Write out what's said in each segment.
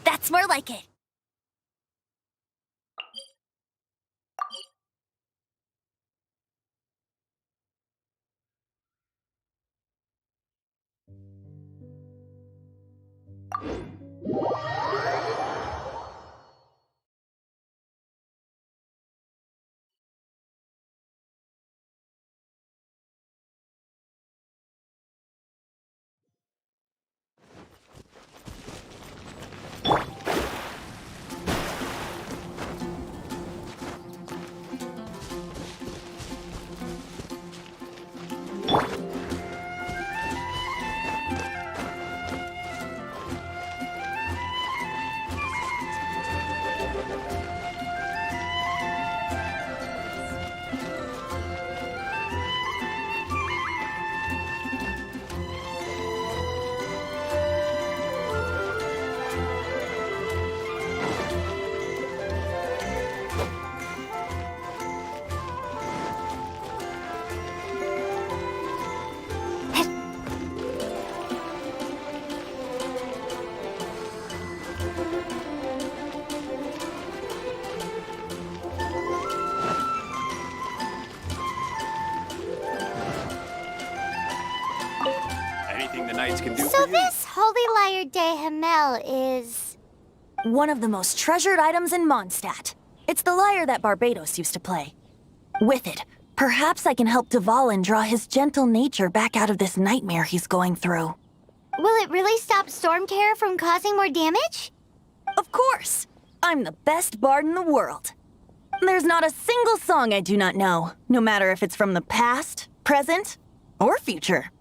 That's more like it. Can do so this Holy Lyre de Himmel is... one of the most treasured items in Mondstadt. It's the lyre that Barbados used to play. With it, perhaps I can help Dvalin draw his gentle nature back out of this nightmare he's going through. Will it really stop Stormterror from causing more damage? Of course! I'm the best bard in the world. There's not a single song I do not know, no matter if it's from the past, present, or future.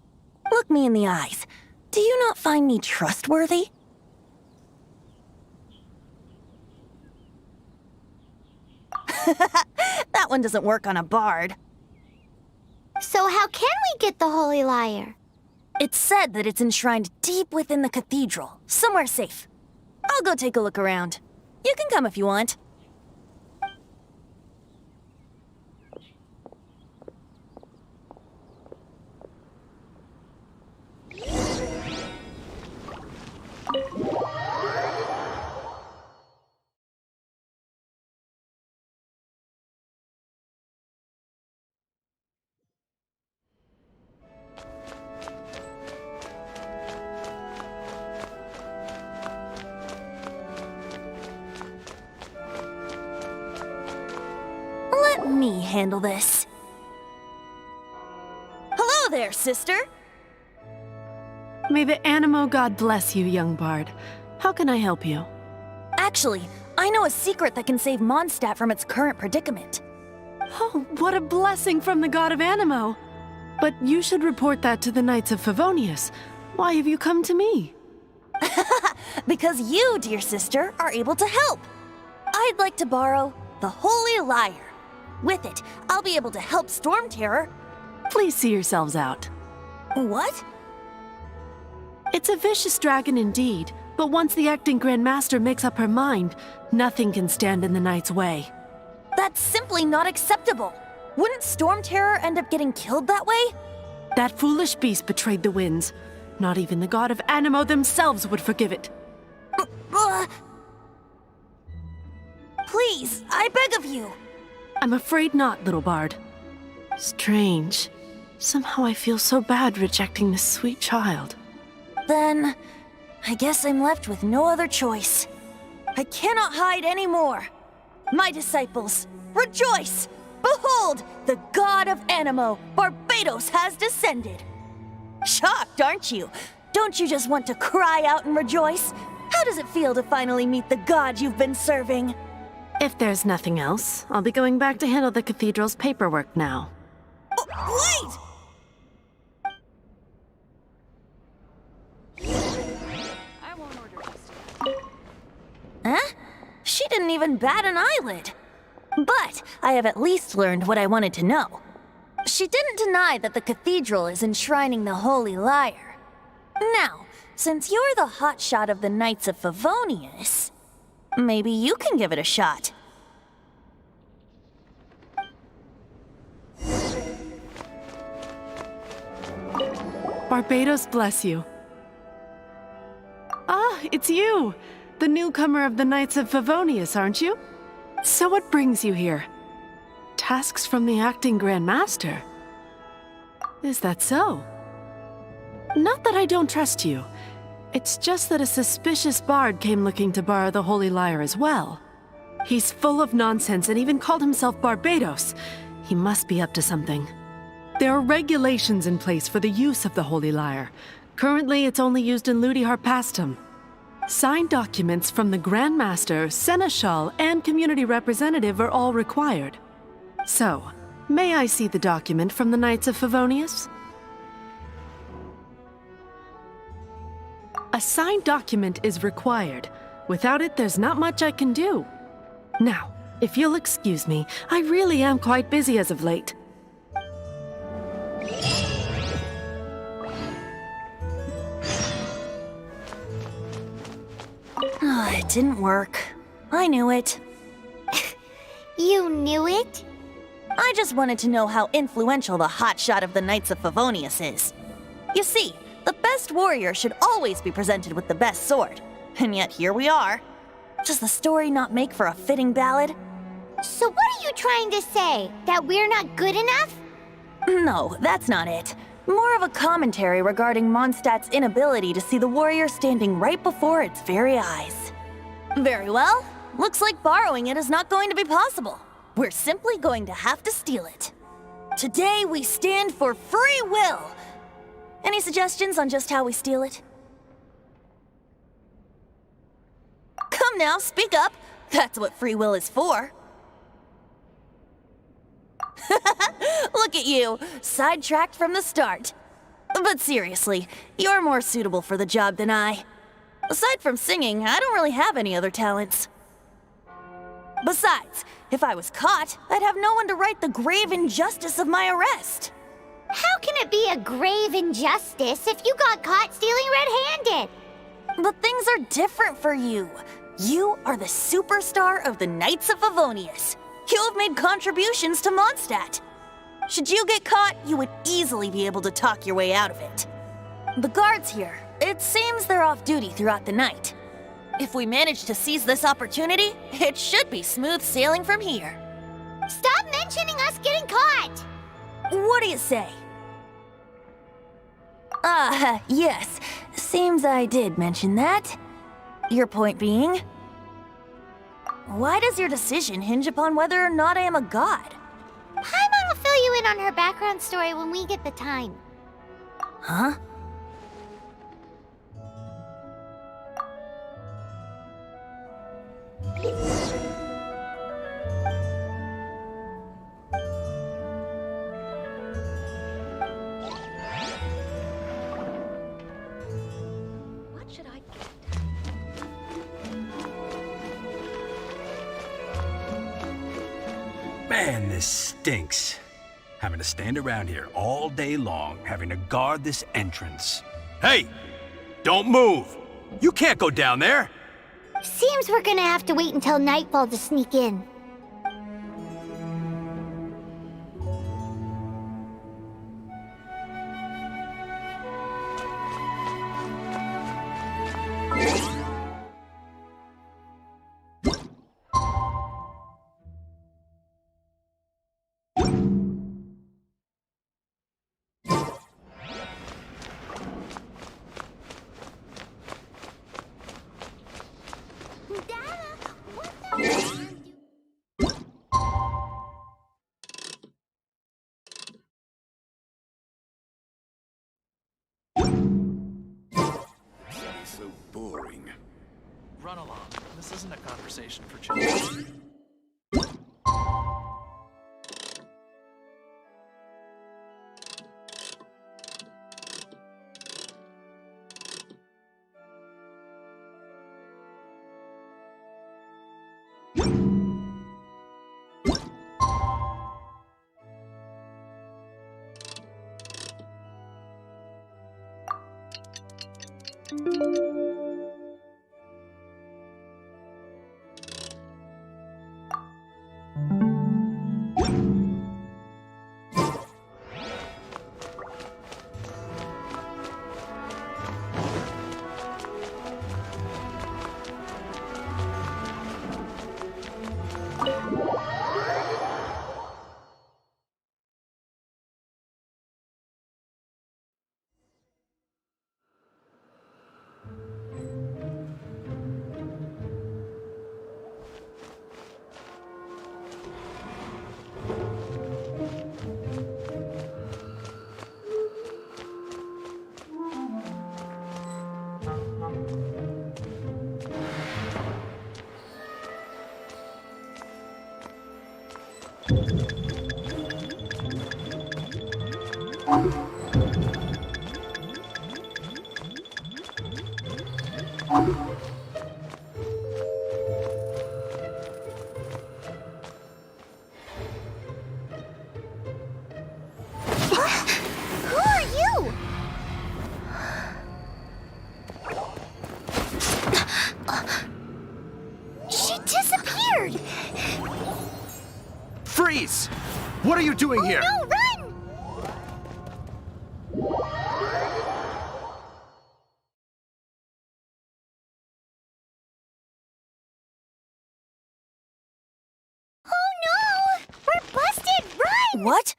Look me in the eyes. Do you not find me trustworthy? That one doesn't work on a bard. So how can we get the Holy Lyre? It's said that it's enshrined deep within the cathedral, somewhere safe. I'll go take a look around. You can come if you want. Let me handle this. Hello there, there, sister! May the Animo god bless you, young bard. How can I help you? Actually, I know a secret that can save Mondstadt from its current predicament. Oh, what a blessing from the god of Animo! But you should report that to the Knights of Favonius. Why have you come to me? Because you, dear sister, are able to help. I'd like to borrow the Holy Lyre. With it, I'll be able to help Storm Terror. Please see yourselves out. What? It's a vicious dragon indeed, but once the acting Grandmaster makes up her mind, nothing can stand in the Knight's way. That's simply not acceptable. Wouldn't Storm Terror end up getting killed that way? That foolish beast betrayed the winds. Not even the god of Animo themselves would forgive it. Please, I beg of you. I'm afraid not, little bard. Strange. Somehow I feel so bad rejecting this sweet child. Then, I guess I'm left with no other choice. I cannot hide anymore. My disciples, rejoice! Behold, the god of Animo, Barbados, has descended. Shocked, aren't you? Don't you just want to cry out and rejoice? How does it feel to finally meet the god you've been serving? If there's nothing else, I'll be going back to handle the cathedral's paperwork now. Wait! I won't order this. Huh? She didn't even bat an eyelid. But I have at least learned what I wanted to know. She didn't deny that the cathedral is enshrining the Holy Lyre. Now, since you're the hotshot of the Knights of Favonius, maybe you can give it a shot. Barbados bless you. Ah, it's you! The newcomer of the Knights of Favonius, aren't you? So what brings you here? Tasks from the acting Grandmaster? Is that so? Not that I don't trust you. It's just that a suspicious bard came looking to borrow the Holy Lyre as well. He's full of nonsense and even called himself Barbados. He must be up to something. There are regulations in place for the use of the Holy Lyre. Currently, it's only used in Ludi Harpastum. Signed documents from the Grandmaster, Seneschal, and Community Representative are all required. So, may I see the document from the Knights of Favonius? A signed document is required. Without it, there's not much I can do. Now, if you'll excuse me, I really am quite busy as of late. It didn't work. I knew it. You knew it? I just wanted to know how influential the hotshot of the Knights of Favonius is. You see, the best warrior should always be presented with the best sword. And yet here we are. Does the story not make for a fitting ballad? So what are you trying to say? That we're not good enough? No, that's not it. More of a commentary regarding Mondstadt's inability to see the warrior standing right before its very eyes. Very well. Looks like borrowing it is not going to be possible. We're simply going to have to steal it. Today we stand for free will. Any suggestions on just how we steal it? Come now, speak up. That's what free will is for. Look at you, sidetracked from the start. But seriously, you're more suitable for the job than I. Aside from singing, I don't really have any other talents. Besides, if I was caught, I'd have no one to right the grave injustice of my arrest. How can it be a grave injustice if you got caught stealing red-handed? But things are different for you. You are the superstar of the Knights of Favonius. You have made contributions to Mondstadt. Should you get caught, you would easily be able to talk your way out of it. The guards here, it seems they're off duty throughout the night. If we manage to seize this opportunity, it should be smooth sailing from here. Stop mentioning us getting caught! What do you say? Yes. Seems I did mention that. Your point being? Why does your decision hinge upon whether or not I am a god? Paimon will fill you in on her background story when we get the time. Huh? What should I get? Man, this stinks. Having to stand around here all day long, having to guard this entrance. Hey! Don't move! You can't go down there! Seems we're gonna have to wait until nightfall to sneak in. So boring. Run along. This isn't a conversation for children. Who are you? She disappeared! Freeze! What are you doing here? No, run! Oh no! We're busted! Run! What?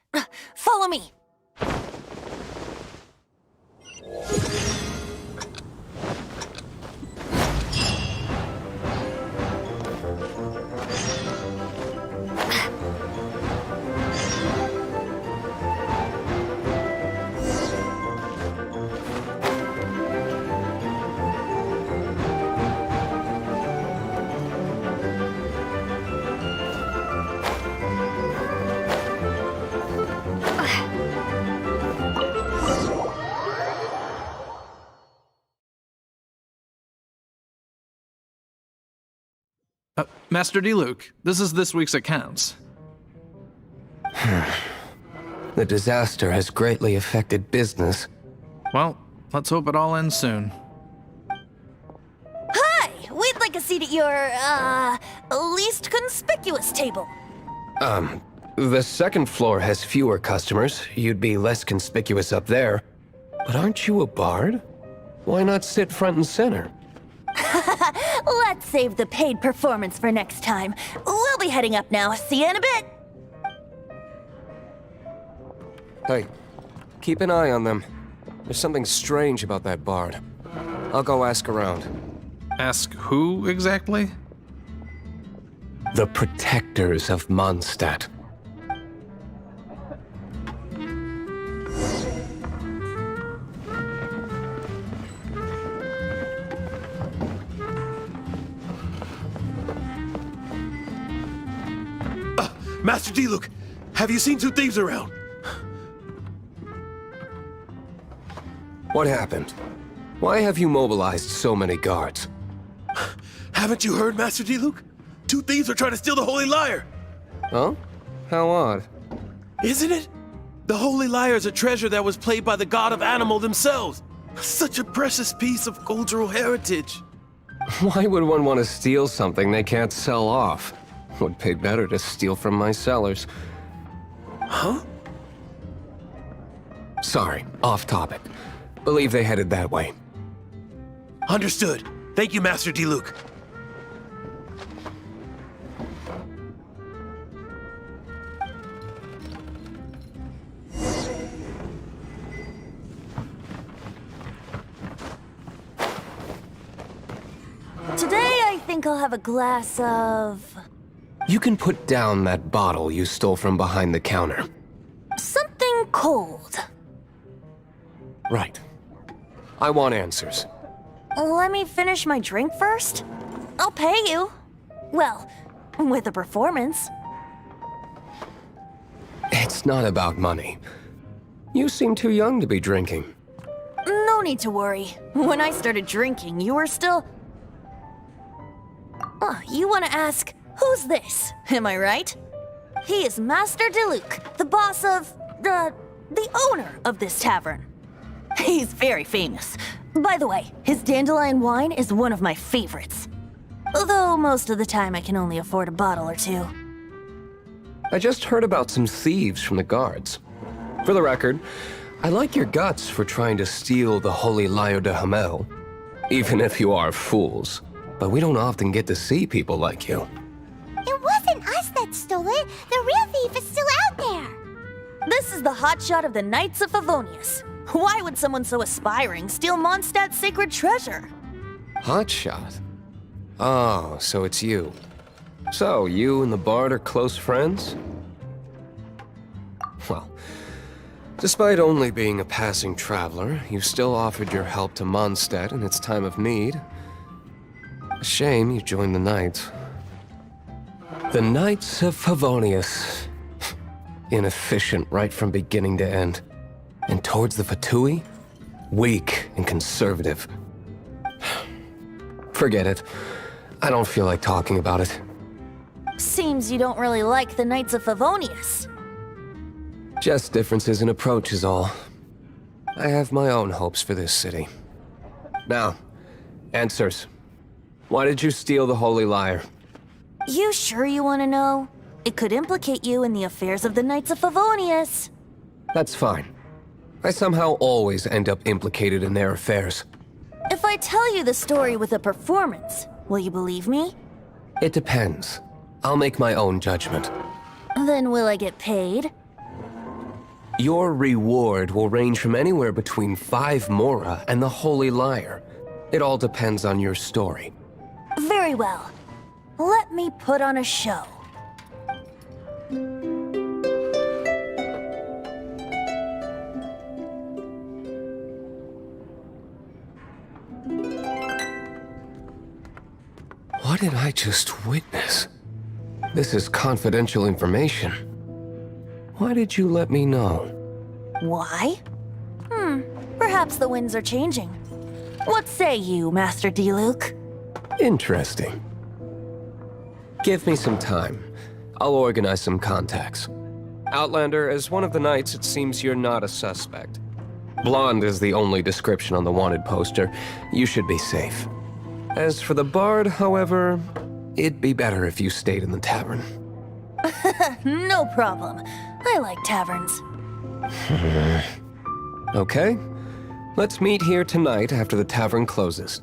Follow me. Master Diluc, this is this week's accounts. The disaster has greatly affected business. Well, let's hope it all ends soon. Hi! We'd like a seat at your, least conspicuous table. The second floor has fewer customers. You'd be less conspicuous up there. But aren't you a bard? Why not sit front and center? Let's save the paid performance for next time. We'll be heading up now. See you in a bit. Hey, keep an eye on them. There's something strange about that bard. I'll go ask around. Ask who exactly? The protectors of Mondstadt. Master Diluc, have you seen two thieves around? What happened? Why have you mobilized so many guards? Haven't you heard, Master Diluc? Two thieves are trying to steal the Holy Lyre! Oh? How odd. Isn't it? The Holy Lyre is a treasure that was played by the god of animal themselves. Such a precious piece of cultural heritage. Why would one want to steal something they can't sell off? Would pay better to steal from my sellers. Huh? Sorry, off topic. Believe they headed that way. Understood. Thank you, Master Diluc. Today, I think I'll have a glass of... You can put down that bottle you stole from behind the counter. something cold. Right. I want answers. Let me finish my drink first. I'll pay you. Well, with a performance. It's not about money. You seem too young to be drinking. No need to worry. When I started drinking, you were still... Oh, you want to ask, who's this? Am I right? He is Master Diluc, the boss of... the owner of this tavern. He's very famous. By the way, his dandelion wine is one of my favorites. Although most of the time I can only afford a bottle or two. I just heard about some thieves from the guards. For the record, I like your guts for trying to steal the Holy Lyre de Hamel. Even if you are fools. But we don't often get to see people like you. It wasn't us that stole it. The real thief is still out there. This is the hotshot of the Knights of Favonius. Why would someone so aspiring steal Mondstadt's sacred treasure? Hotshot? Oh, so it's you. So, you and the Bard are close friends? Well, despite only being a passing traveler, you still offered your help to Mondstadt in its time of need. A shame you joined the Knights. The Knights of Favonius. Inefficient right from beginning to end. And towards the Fatui, weak and conservative. Forget it. I don't feel like talking about it. Seems you don't really like the Knights of Favonius. Just differences in approach is all. I have my own hopes for this city. Now, answers. Why did you steal the Holy Lyre? You sure you want to know? It could implicate you in the affairs of the Knights of Favonius. That's fine. I somehow always end up implicated in their affairs. If I tell you the story with a performance, will you believe me? It depends. I'll make my own judgment. Then will I get paid? Your reward will range from anywhere between 5 mora and the Holy Lyre. It all depends on your story. Very well. Let me put on a show. What did I just witness? This is confidential information. Why did you let me know? Why? Perhaps the winds are changing. What say you, Master Diluc? Interesting. Give me some time. I'll organize some contacts. Outlander, as one of the knights, it seems you're not a suspect. Blonde is the only description on the wanted poster. You should be safe. As for the Bard, however, it'd be better if you stayed in the tavern. No problem. I like taverns. Okay. Let's meet here tonight after the tavern closes.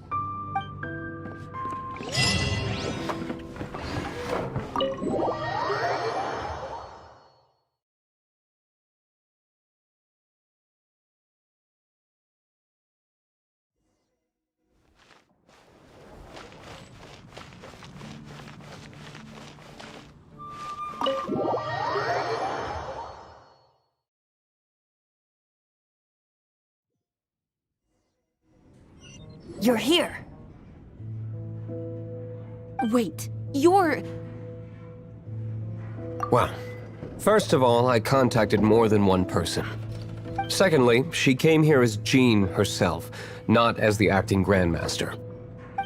You're here. Wait, you're... Well, First of all, I contacted more than one person. Secondly, she came here as Jean herself, not as the acting Grandmaster.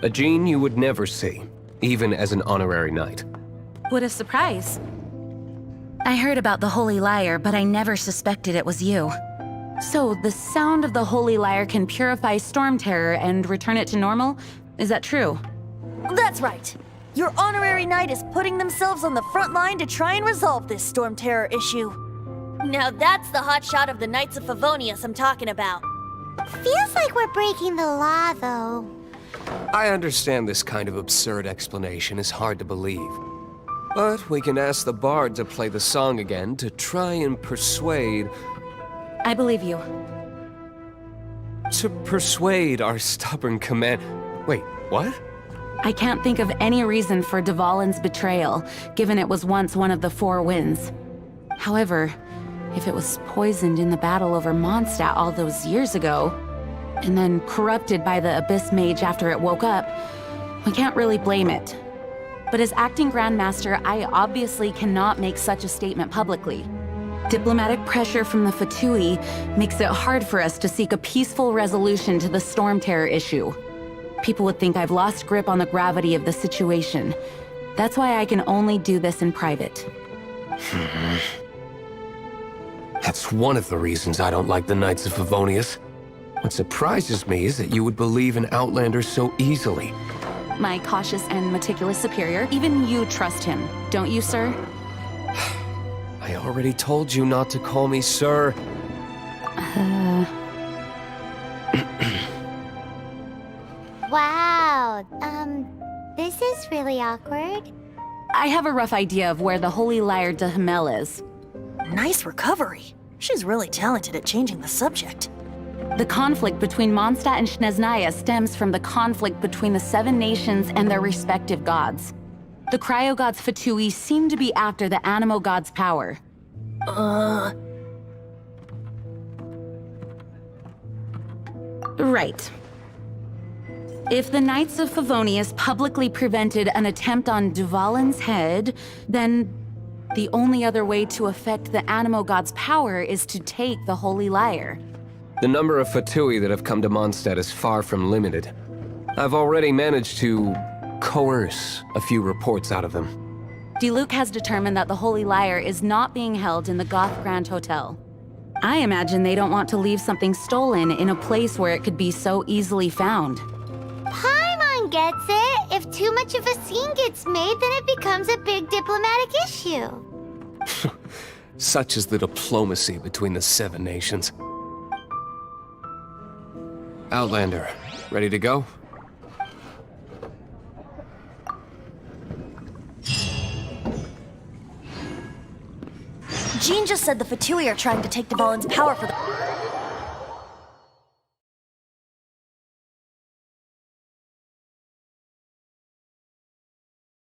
A Jean you would never see, even as an honorary knight. What a surprise. I heard about the Holy Lyre, but I never suspected it was you. So, the sound of the Holy Lyre can purify Storm Terror and return it to normal? Is that true? That's right. Your honorary knight is putting themselves on the front line to try and resolve this Storm Terror issue. Now that's the hotshot of the Knights of Favonius I'm talking about. Feels like we're breaking the law, though. I understand this kind of absurd explanation is hard to believe. But we can ask the bard to play the song again to try and persuade... I believe you. To persuade our stubborn command... Wait, what? I can't think of any reason for Dvalin's betrayal, given it was once one of the Four Winds. However, if it was poisoned in the battle over Mondstadt all those years ago, and then corrupted by the Abyss Mage after it woke up, we can't really blame it. But as acting Grandmaster, I obviously cannot make such a statement publicly. Diplomatic pressure from the Fatui makes it hard for us to seek a peaceful resolution to the Storm Terror issue. People would think I've lost grip on the gravity of the situation. That's why I can only do this in private. That's one of the reasons I don't like the Knights of Favonius. What surprises me is that you would believe in Outlanders so easily. My cautious and meticulous superior, even you trust him, don't you, sir? I already told you not to call me sir. Wow, this is really awkward. I have a rough idea of where the Holy Lyre de Himmel is. Nice recovery. She's really talented at changing the subject. The conflict between Mondstadt and Snezhnaya stems from the conflict between the Seven Nations and their respective gods. The Cryo-Gods Fatui seem to be after the Animo God's power. Right. If the Knights of Favonius publicly prevented an attempt on Dvalin's head, then the only other way to affect the Animo God's power is to take the Holy Lyre. The number of Fatui that have come to Mondstadt is far from limited. I've already managed to coerce a few reports out of them. Diluc has determined that the Holy Lyre is not being held in the Goth Grand Hotel. I imagine they don't want to leave something stolen in a place where it could be so easily found. Paimon gets it. If too much of a scene gets made, then it becomes a big diplomatic issue. Such is the diplomacy between the Seven Nations. Outlander, ready to go? Jean just said the Fatui are trying to take Dvalin's power for the...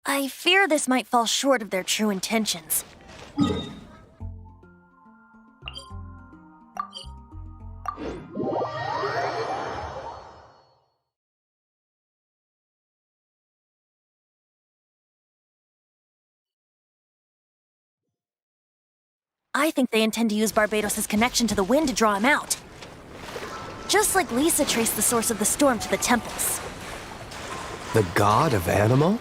I fear this might fall short of their true intentions. I think they intend to use Barbados' connection to the wind to draw him out. Just like Lisa traced the source of the storm to the temples. The god of Animo?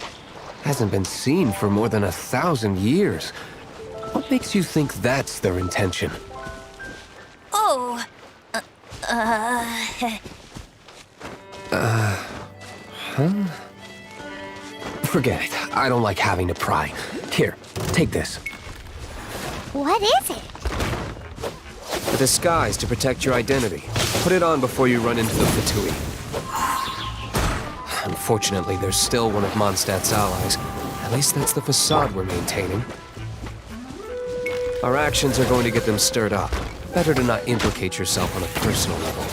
Hasn't been seen for more than 1,000 years. What makes you think that's their intention? Oh, Forget it. I don't like having to pry. Here, take this. What is it? A disguise to protect your identity. Put it on before you run into the Fatui. Unfortunately, there's still one of Mondstadt's allies. At least that's the facade we're maintaining. Our actions are going to get them stirred up. Better to not implicate yourself on a personal level.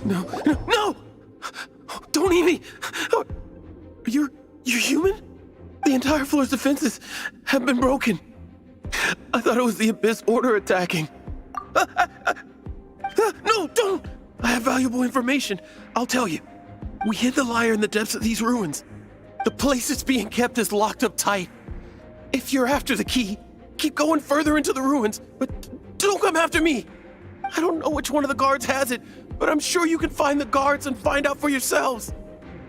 No! No! Don't eat me! You're human? The entire floor's defenses have been broken. I thought it was the Abyss Order attacking. No, don't! I have valuable information. I'll tell you. We hid the Lyre in the depths of these ruins. The place it's being kept is locked up tight. If you're after the key, keep going further into the ruins, but don't come after me. I don't know which one of the guards has it, but I'm sure you can find the guards and find out for yourselves.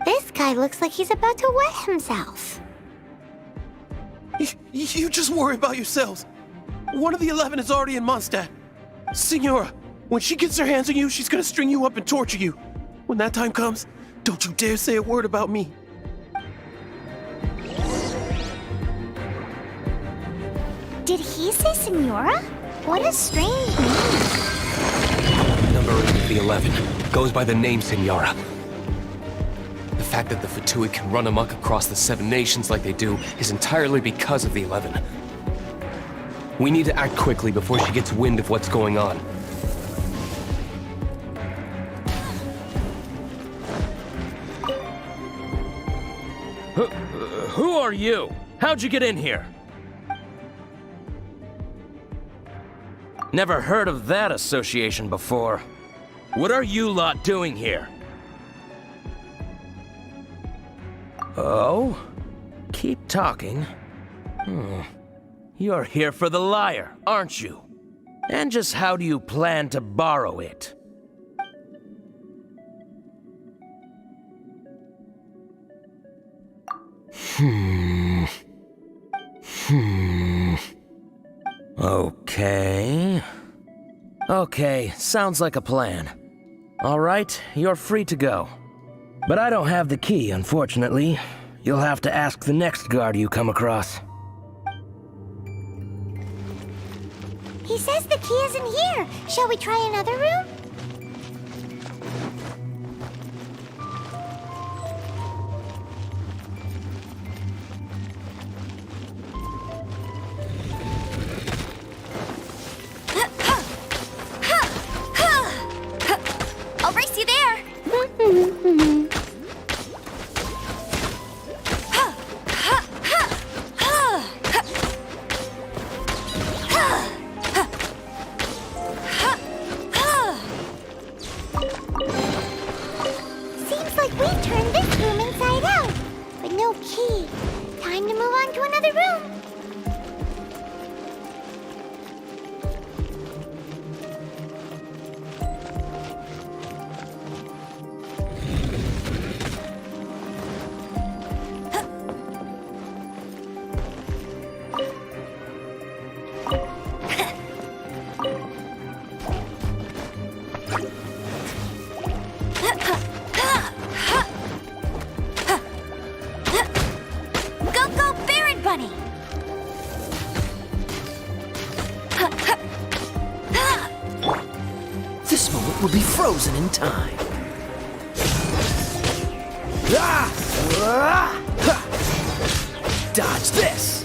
This guy looks like he's about to wet himself. You just worry about yourselves. One of the 11 is already in Mondstadt. Signora, when she gets her hands on you, she's gonna string you up and torture you. When that time comes, don't you dare say a word about me. Did he say Senora? What a strange name. Number 8 of the 11 goes by the name Senora. The fact that the Fatui can run amok across the 7 nations like they do is entirely because of the 11. We need to act quickly before she gets wind of what's going on. Who are you? How'd you get in here? Never heard of that association before. What are you lot doing here? Oh? Keep talking. You're here for the Lyre, aren't you? And just how do you plan to borrow it? Okay, sounds like a plan. All right, you're free to go. But I don't have the key, unfortunately. You'll have to ask the next guard you come across. He says the key isn't here. Shall we try another room? I'll race you there. Seems like we turned this room inside out, but no key. Time to move on to another room. Bunny. This moment will be frozen in time. Dodge this!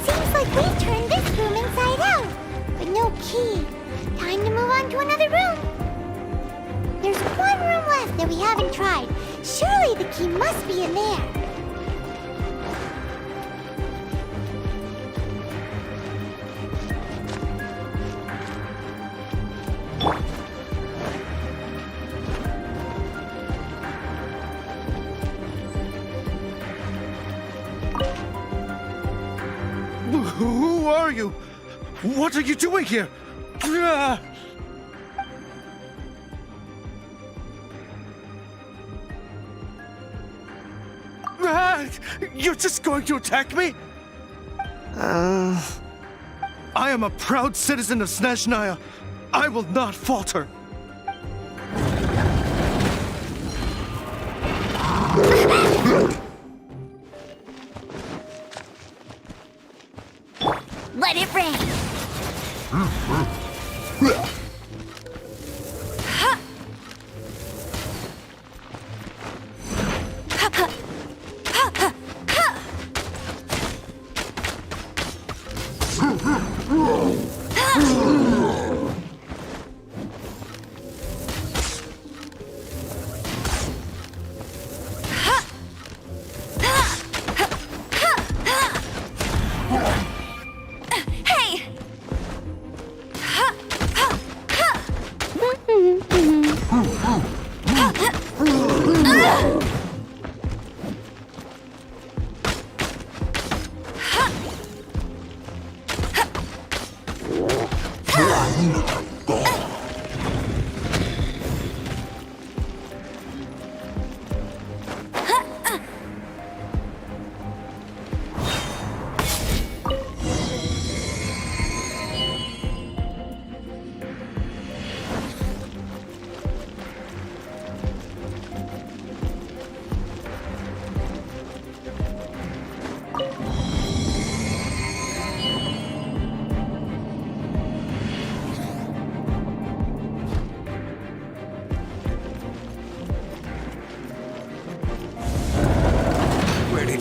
Seems like we turned this room inside out, but no key. Time to move on to another room. There's one room left that we haven't tried. Surely the key must be in there. Who are you? What are you doing here? You're just going to attack me? I am a proud citizen of Snezhnaya. I will not falter. Let it rain.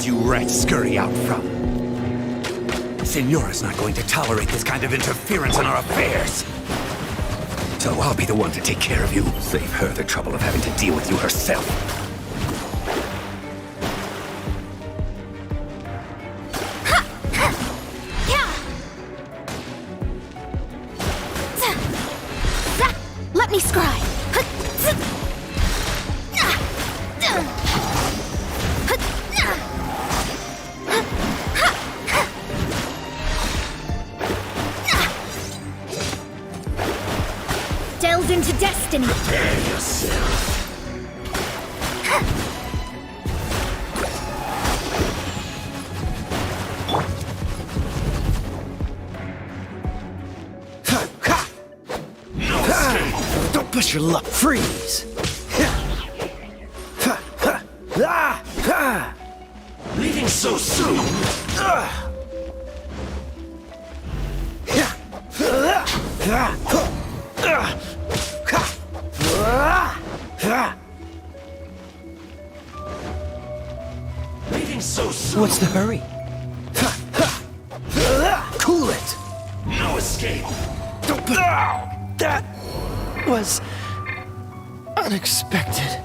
did you rats scurry out from? Senora's not going to tolerate this kind of interference in our affairs. So I'll be the one to take care of you. Save her the trouble of having to deal with you herself. Let me scry. Delved into destiny. Prepare yourself. Don't push your luck. Freeze. Leaving so soon. Leaving so soon. What's the hurry? Cool it. No escape. Don't put... That was unexpected.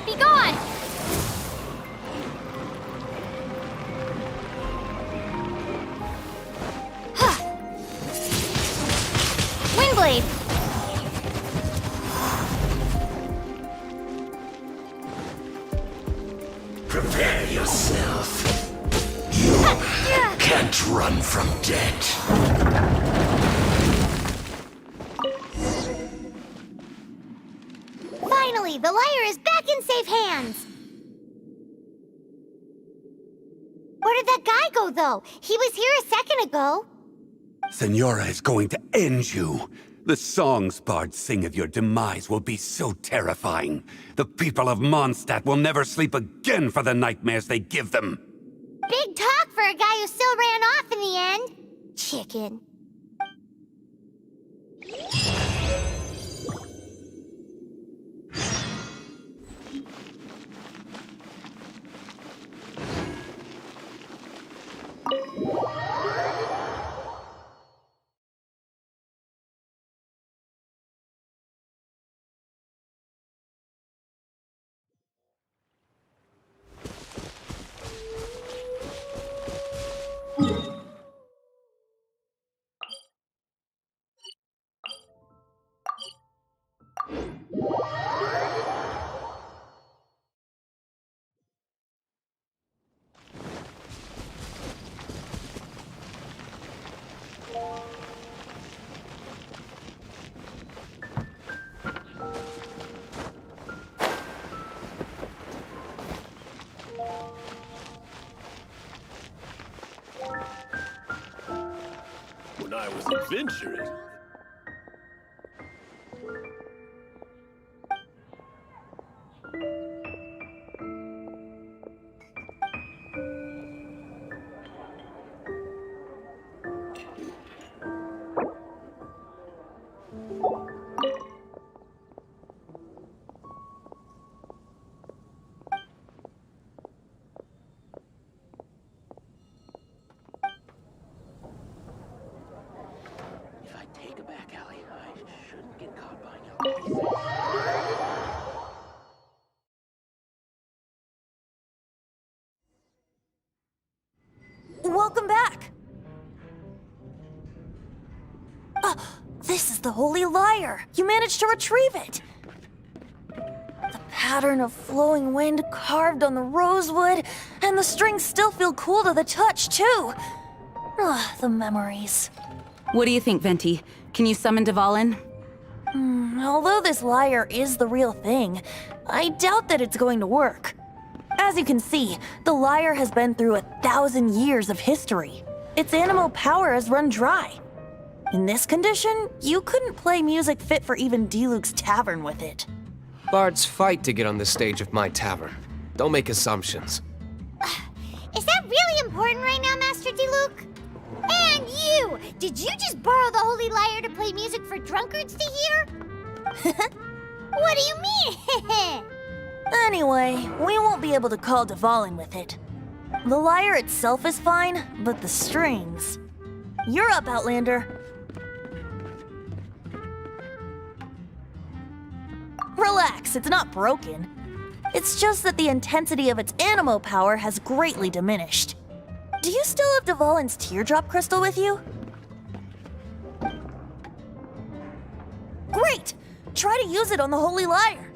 Be gone! Windblade! Prepare yourself. You can't run from death. Finally, the Lyre is back in safe hands! Where did that guy go, though? He was here a second ago. Senora is going to end you. The songs bards sing of your demise will be so terrifying. The people of Mondstadt will never sleep again for the nightmares they give them. Big talk for a guy who still ran off in the end. Chicken. When I was adventuring. Welcome back! This is the Holy Lyre! You managed to retrieve it! The pattern of flowing wind carved on the rosewood, and the strings still feel cool to the touch, too! The memories. What do you think, Venti? Can you summon Dvalin? Although this lyre is the real thing, I doubt that it's going to work. As you can see, the lyre has been through 1,000 years of history. Its animal power has run dry. In this condition, you couldn't play music fit for even Diluc's tavern with it. Bards fight to get on the stage of my tavern. Don't make assumptions. Is that really important right now, Master Diluc? And you! Did you just borrow the Holy Lyre to play music for drunkards to hear? What do you mean? Anyway, we won't be able to call Dvalin with it. The lyre itself is fine, but the strings... You're up, Outlander. Relax, it's not broken. It's just that the intensity of its animo power has greatly diminished. Do you still have Dvalin's teardrop crystal with you? Great! Try to use it on the Holy Lyre.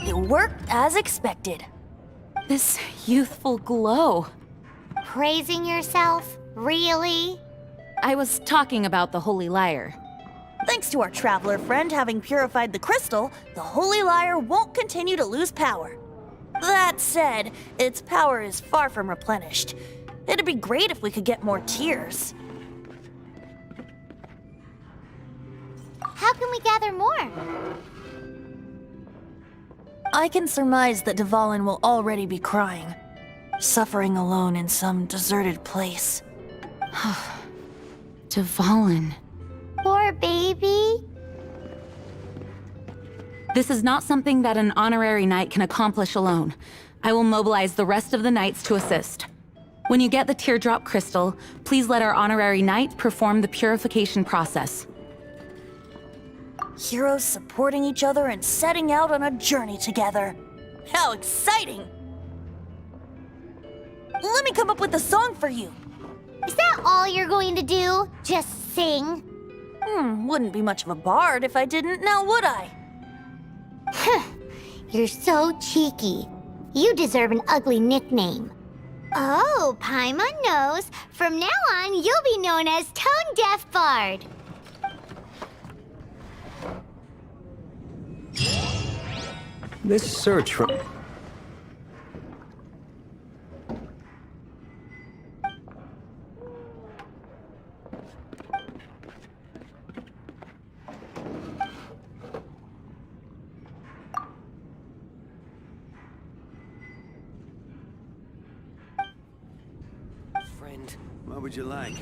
It worked as expected. This youthful glow. Praising yourself? Really? I was talking about the Holy Lyre. Thanks to our traveler friend having purified the crystal, the Holy Lyre won't continue to lose power. That said, its power is far from replenished. It'd be great if we could get more tears. How can we gather more? I can surmise that Dvalin will already be crying, suffering alone in some deserted place. Dvalin. Poor baby. This is not something that an honorary knight can accomplish alone. I will mobilize the rest of the knights to assist. When you get the teardrop crystal, please let our honorary knight perform the purification process. Heroes supporting each other and setting out on a journey together. How exciting! Let me come up with a song for you. Is that all you're going to do? Just sing? Wouldn't be much of a bard if I didn't, now would I? You're so cheeky. You deserve an ugly nickname. Oh, Paimon knows. From now on, you'll be known as Tone Deaf Bard. This search for... Friend, What would you like?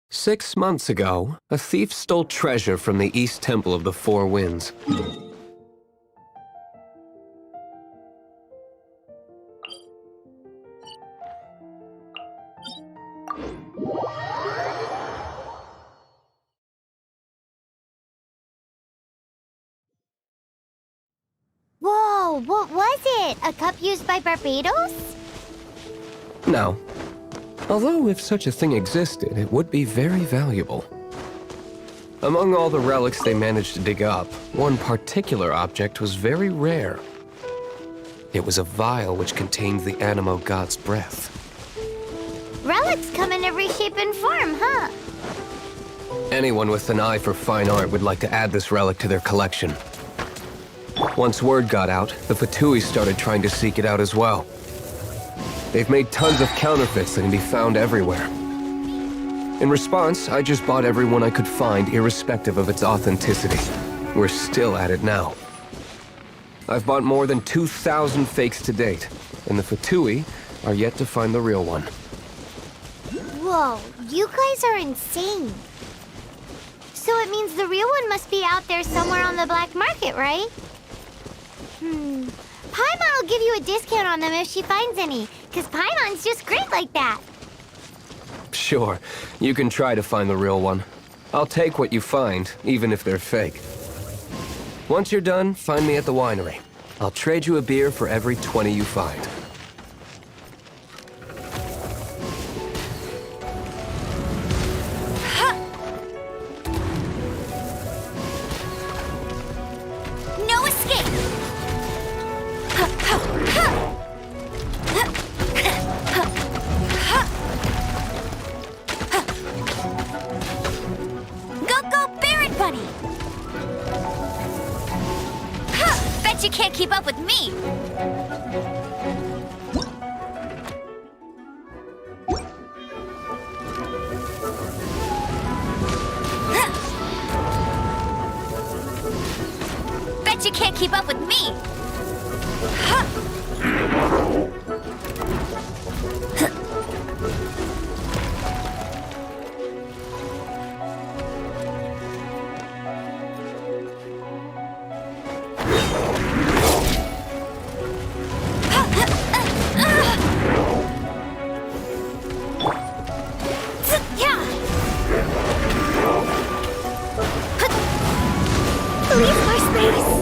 6 months ago, a thief stole treasure from the East Temple of the Four Winds. Whoa, what was it? A cup used by Barbados? No. Although if such a thing existed, it would be very valuable. Among all the relics they managed to dig up, one particular object was very rare. It was a vial which contained the Animo god's breath. Relics come in every shape and form, huh? Anyone with an eye for fine art would like to add this relic to their collection. Once word got out, the Fatui started trying to seek it out as well. They've made tons of counterfeits that can be found everywhere. In response, I just bought every one I could find, irrespective of its authenticity. We're still at it now. I've bought more than 2,000 fakes to date, and the Fatui are yet to find the real one. Whoa, you guys are insane. So it means the real one must be out there somewhere on the black market, right? Paimon will give you a discount on them if she finds any, because Paimon's just great like that. Sure, you can try to find the real one. I'll take what you find, even if they're fake. Once you're done, find me at the winery. I'll trade you a beer for every 20 you find. No escape! Go, go, Barret Buddy! Ha! Bet you can't keep up with me! Bet you can't keep up with me! Leave more space!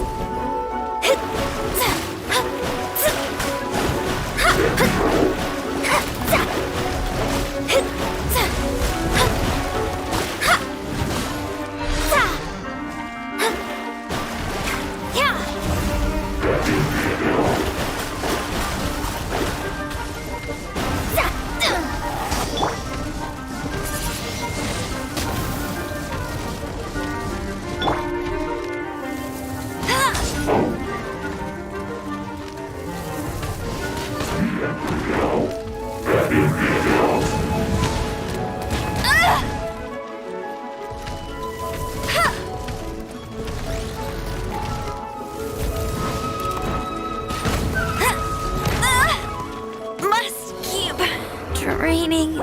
Raining.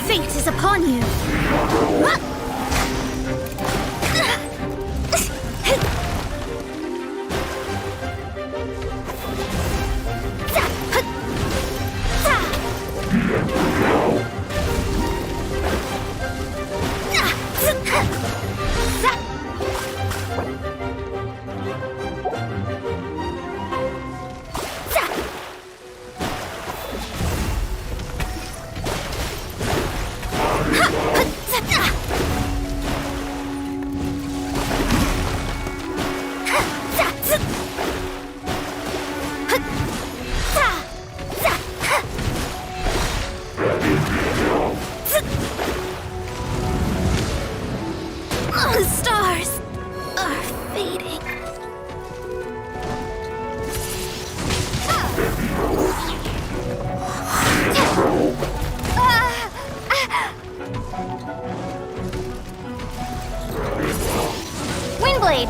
Fate is upon you. The stars are fading. Windblade!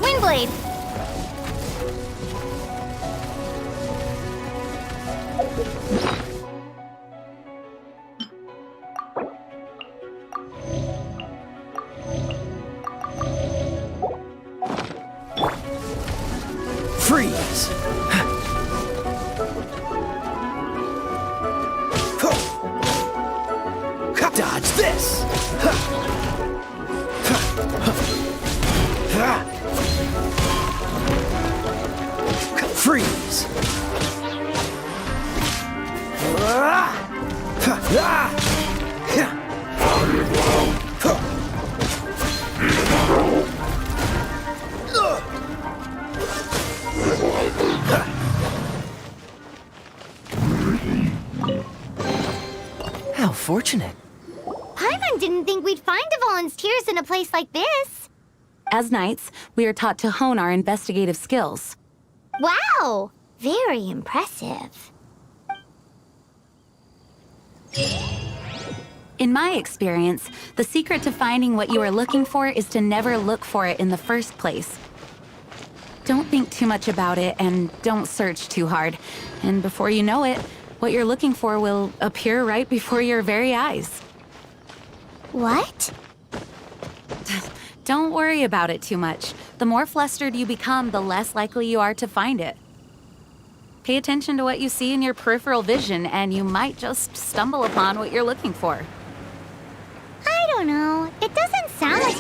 Windblade! Freeze! Dodge this! Freeze! How fortunate. Paimon didn't think we'd find Devalin's tears in a place like this. As knights, we are taught to hone our investigative skills. Wow! Very impressive. In my experience, the secret to finding what you are looking for is to never look for it in the first place. Don't think too much about it and don't search too hard. And before you know it, what you're looking for will appear right before your very eyes. What? Don't worry about it too much. The more flustered you become, the less likely you are to find it. Pay attention to what you see in your peripheral vision, and you might just stumble upon what you're looking for. I don't know. It doesn't sound like...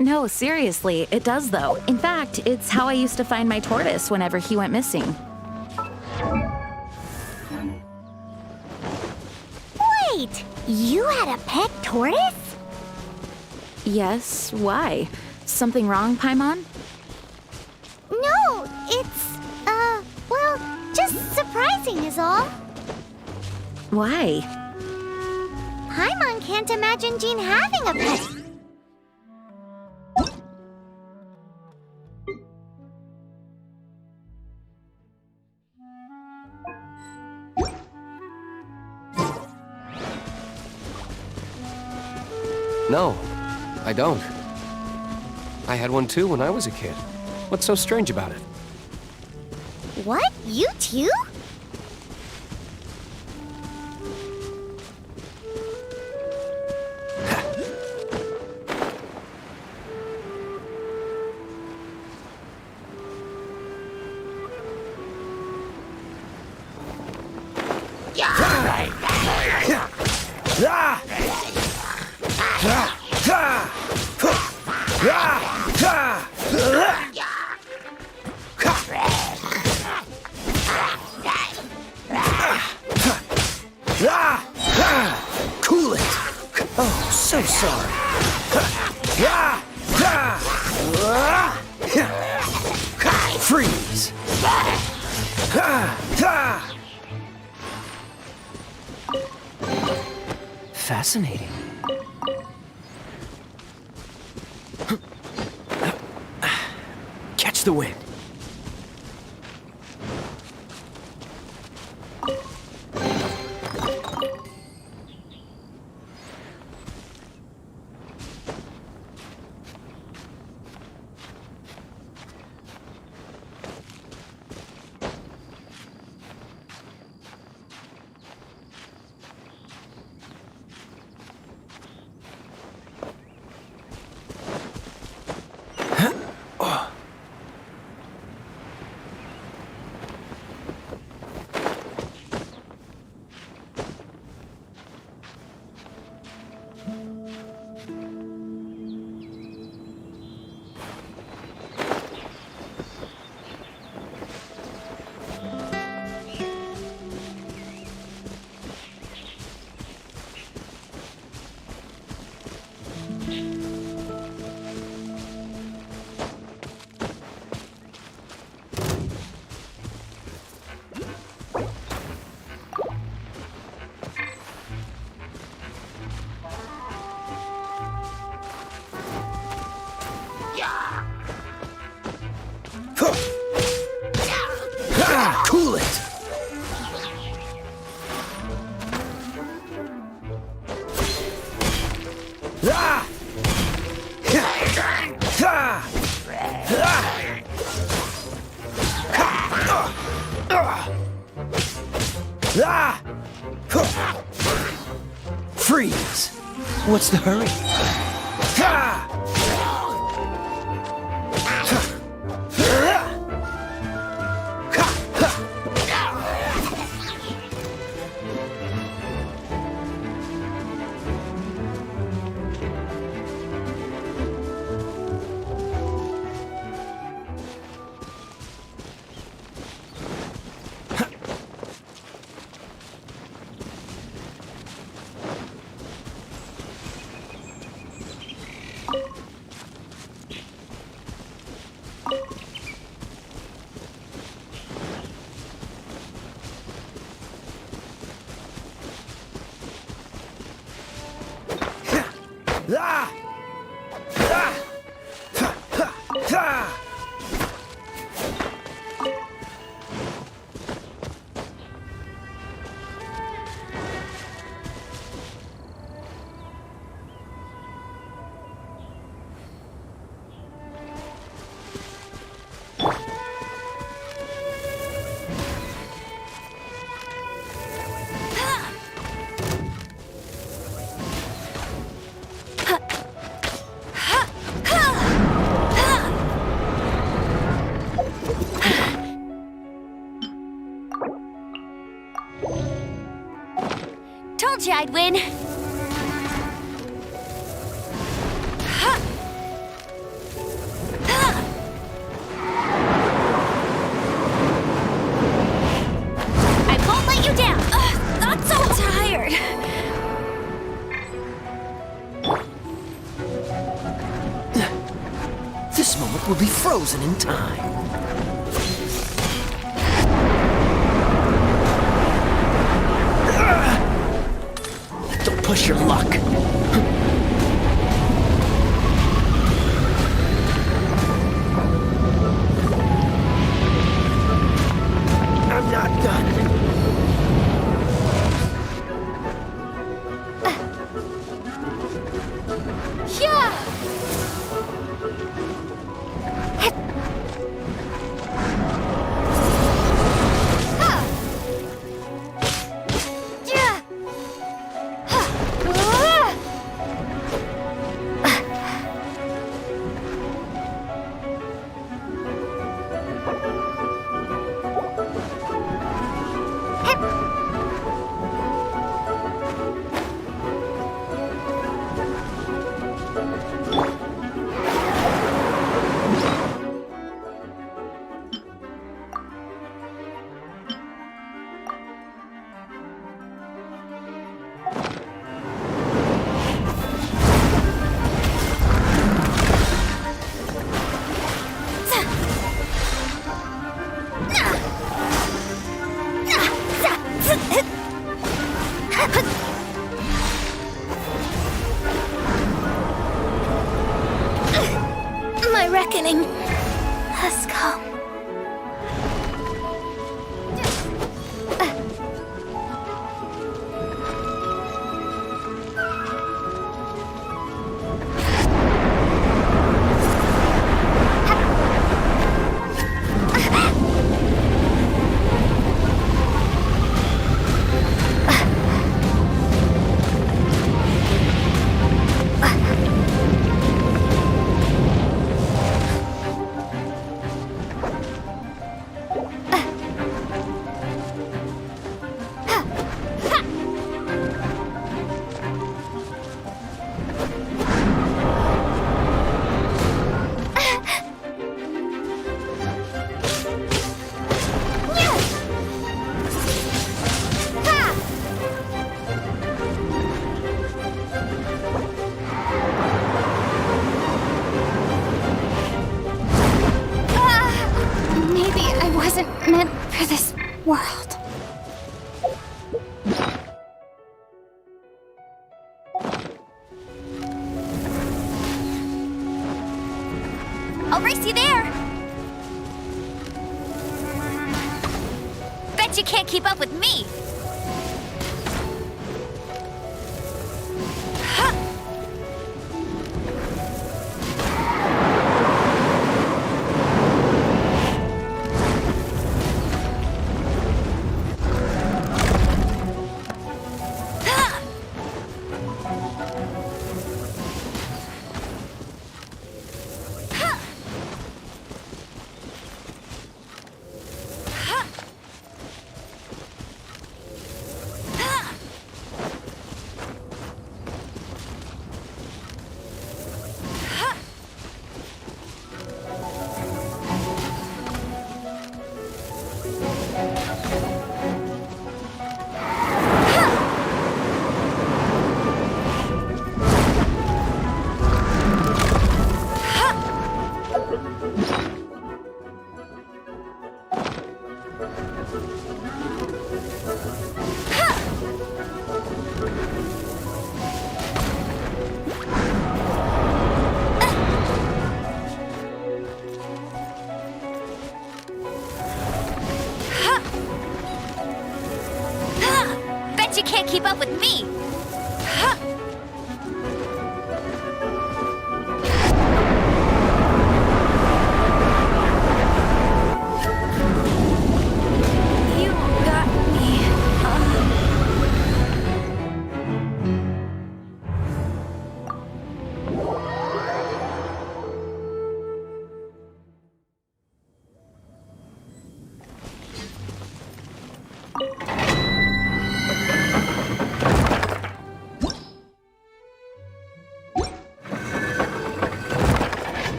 No, seriously, it does though. In fact, it's how I used to find my tortoise whenever he went missing. Wait! You had a pet tortoise? Yes, why? Something wrong, Paimon? No, it's, well, just surprising is all. Why? Paimon can't imagine Jean having a pet. No, I don't. I had one too when I was a kid. What's so strange about it? What? You too? Cool it! Oh, so sorry. Freeze! Fascinating. Catch the wind. Cool it! Freeze! What's the hurry? you I'd win. I won't let you down. I'm so tired. This moment will be frozen in time. Don't push your luck. I'm not done. Yeah. My reckoning has come. Maybe I wasn't meant for this world. I'll race you there. Bet you can't keep up with me.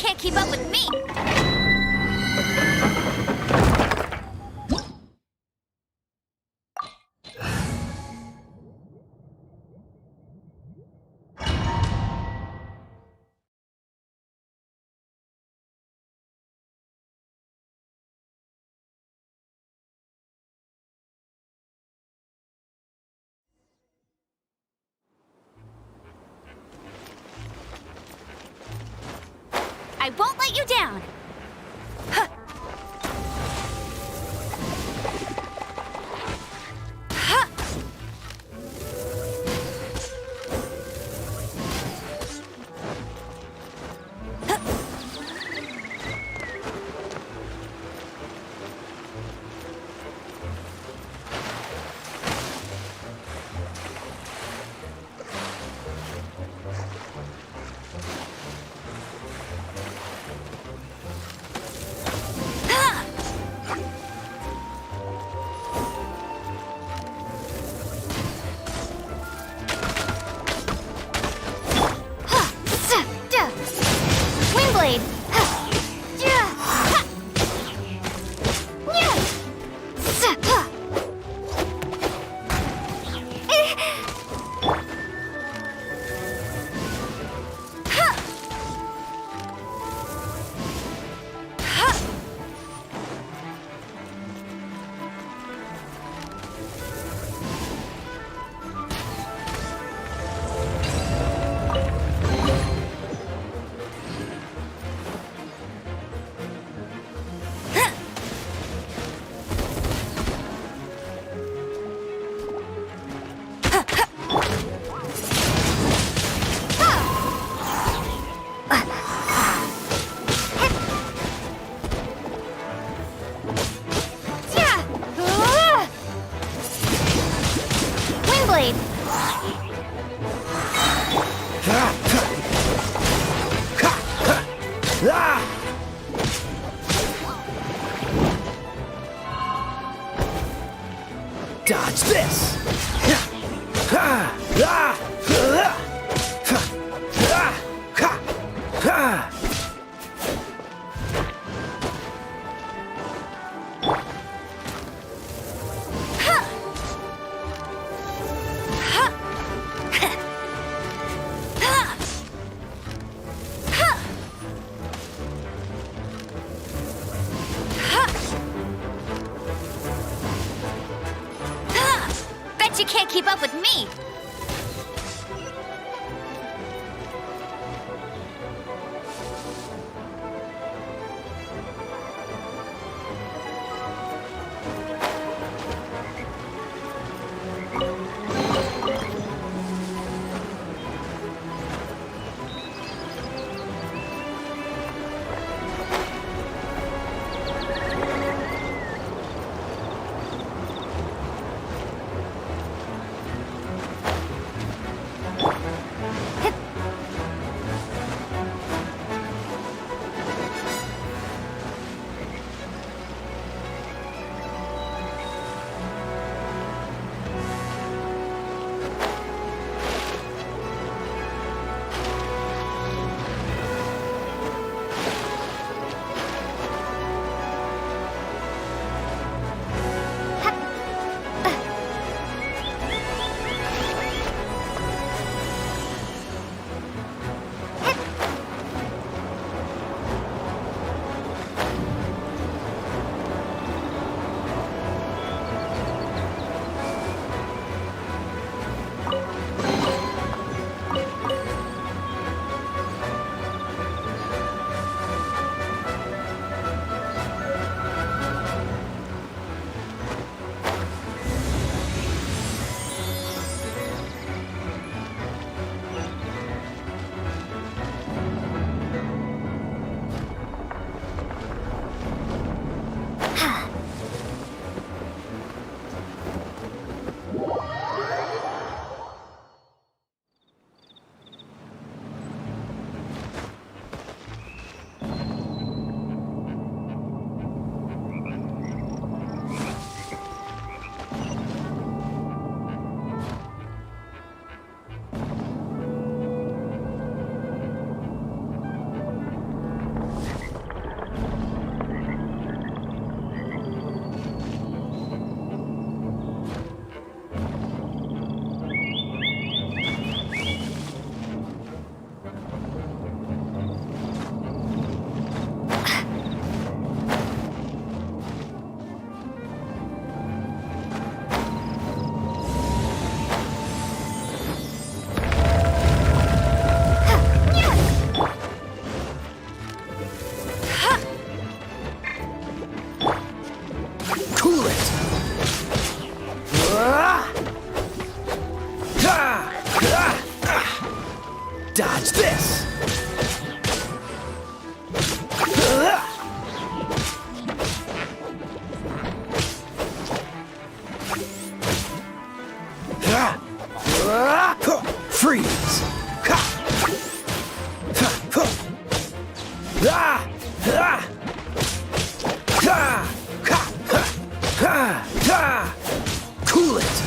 can't keep up with me! I won't let you down! Huh. Huh. Huh. Windblade! Windblade! Dodge this! Bet you can't keep up with me! Dodge this! Freeze! Cool it!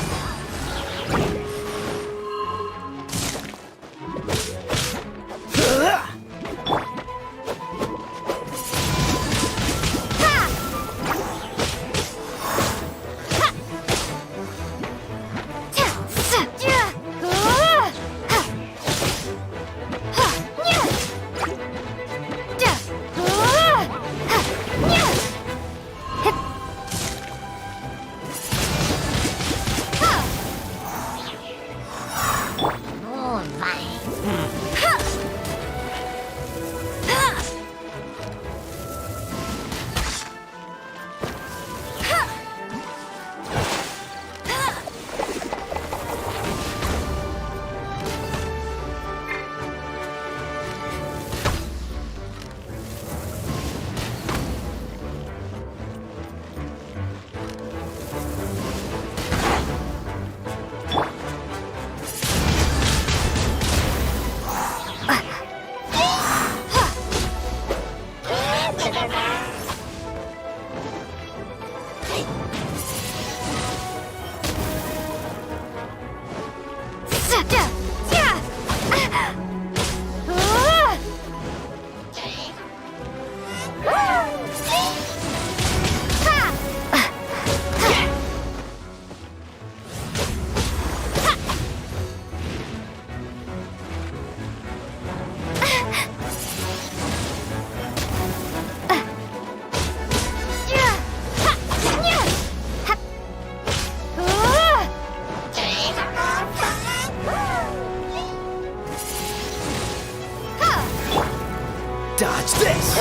Dodge this!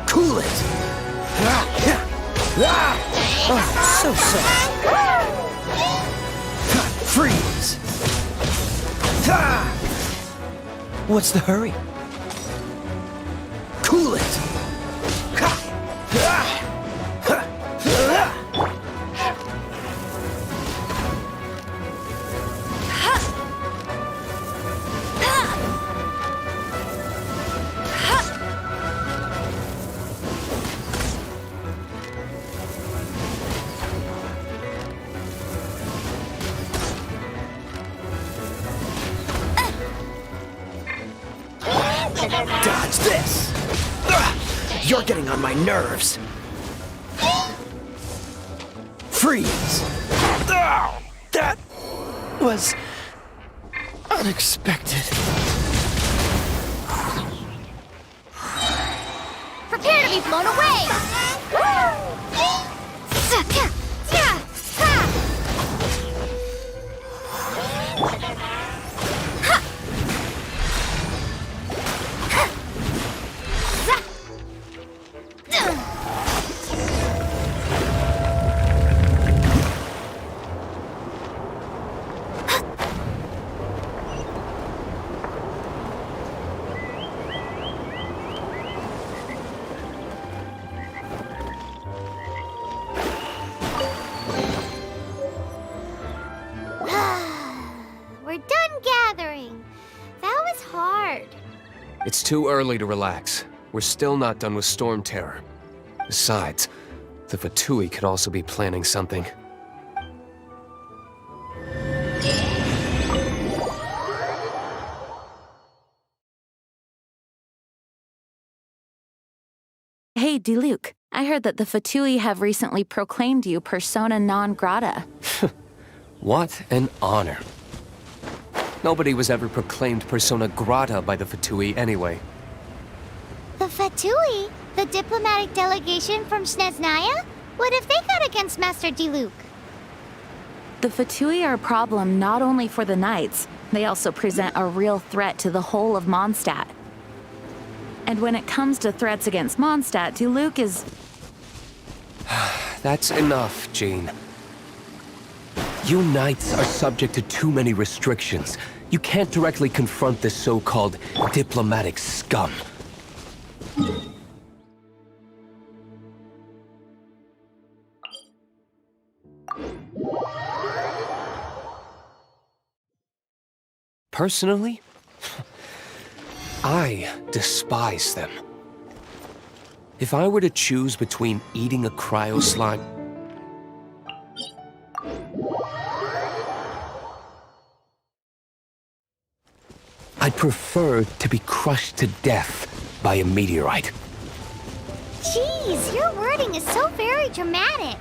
Cool it! Oh, so sorry. Freeze! What's the hurry? Cool it! Dodge this! You're getting on my nerves. Freeze! That was unexpected. Prepare to be blown away! We're done gathering. That was hard. It's too early to relax. We're still not done with Storm Terror. Besides, the Fatui could also be planning something. Hey, Diluc, I heard that the Fatui have recently proclaimed you persona non grata. What an honor. Nobody was ever proclaimed persona grata by the Fatui anyway. The Fatui? The diplomatic delegation from Snezhnaya? What have they got against Master Diluc? The Fatui are a problem not only for the Knights, they also present a real threat to the whole of Mondstadt. And when it comes to threats against Mondstadt, Diluc is... That's enough, Jean. You knights are subject to too many restrictions. You can't directly confront this so-called diplomatic scum. Personally, I despise them. If I were to choose between eating a cryo slime... I'd prefer to be crushed to death by a meteorite. Jeez, your wording is so very dramatic.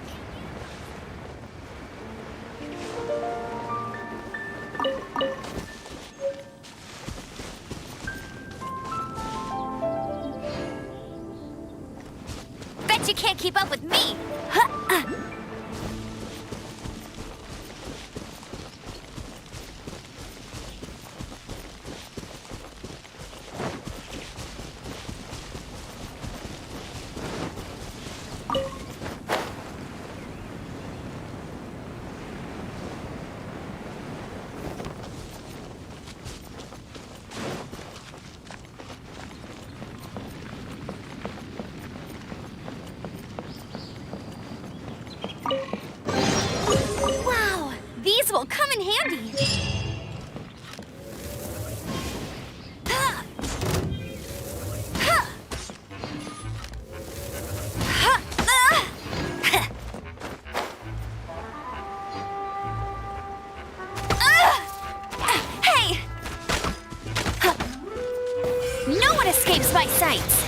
Bet you can't keep up with me. Wow, these will come in handy. Hey! No one escapes my sights.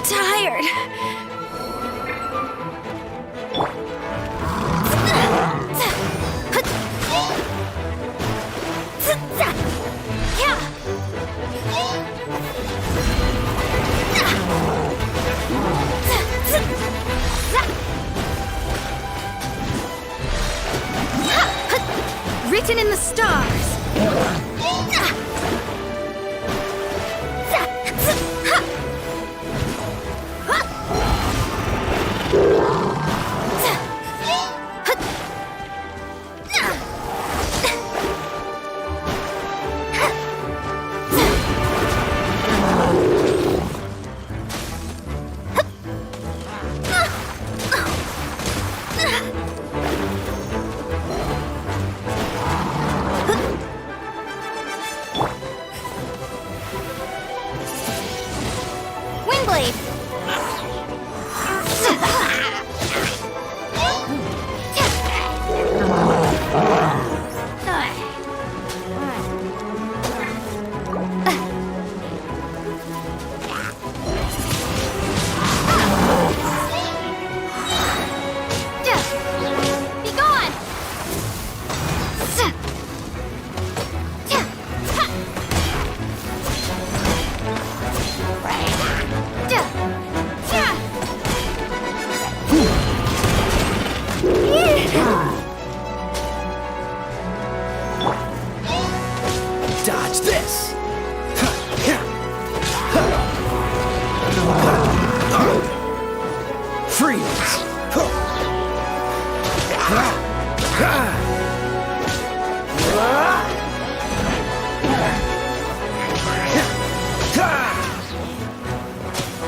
Tired. Written in the stars.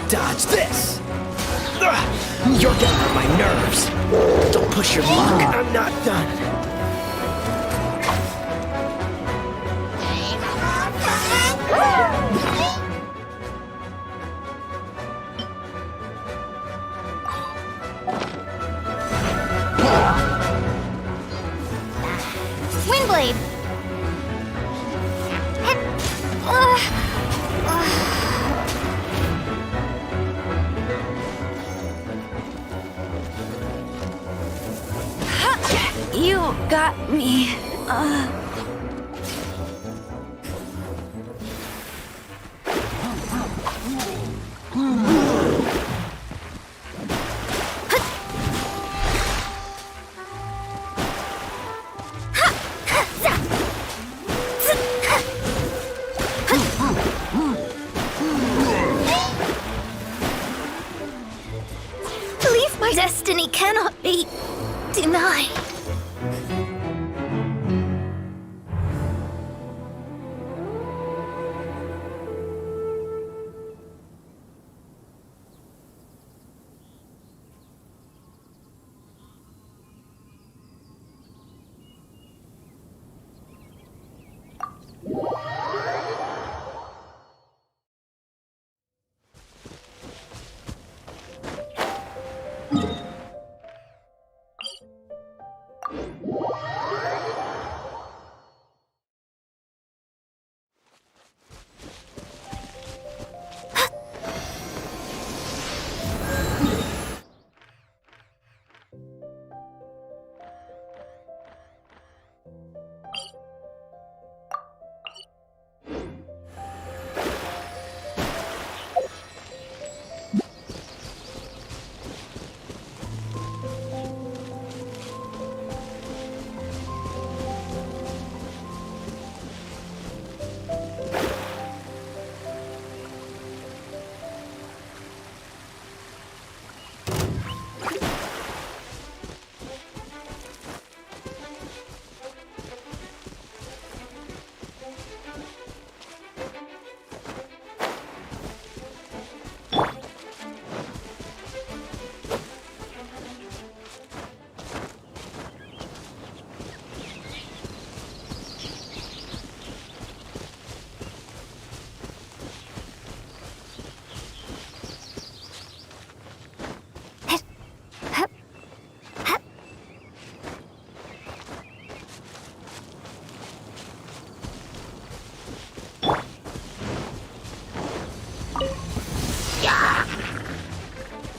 Dodge this! You're getting on my nerves. Don't push your luck. I'm not done. Windblade! You got me. At least my destiny cannot be denied.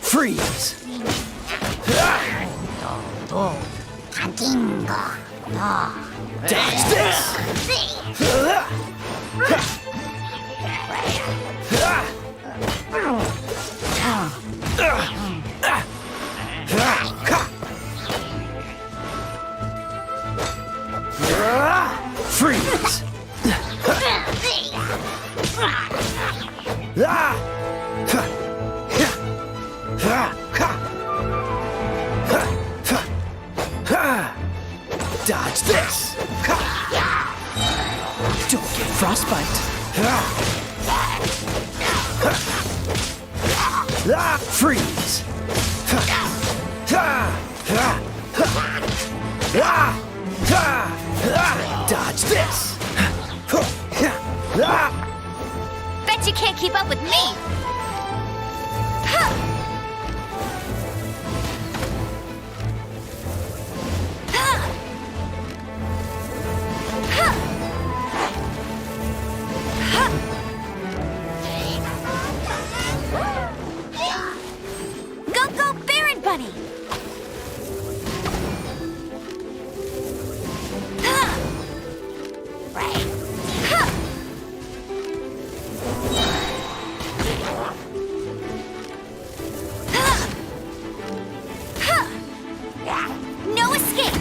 Freeze! Dodge this! Freeze! Dodge this! Don't get frostbite! Freeze! Dodge this! Bet you can't keep up with me. Go, go, Baron Bunny! No escape.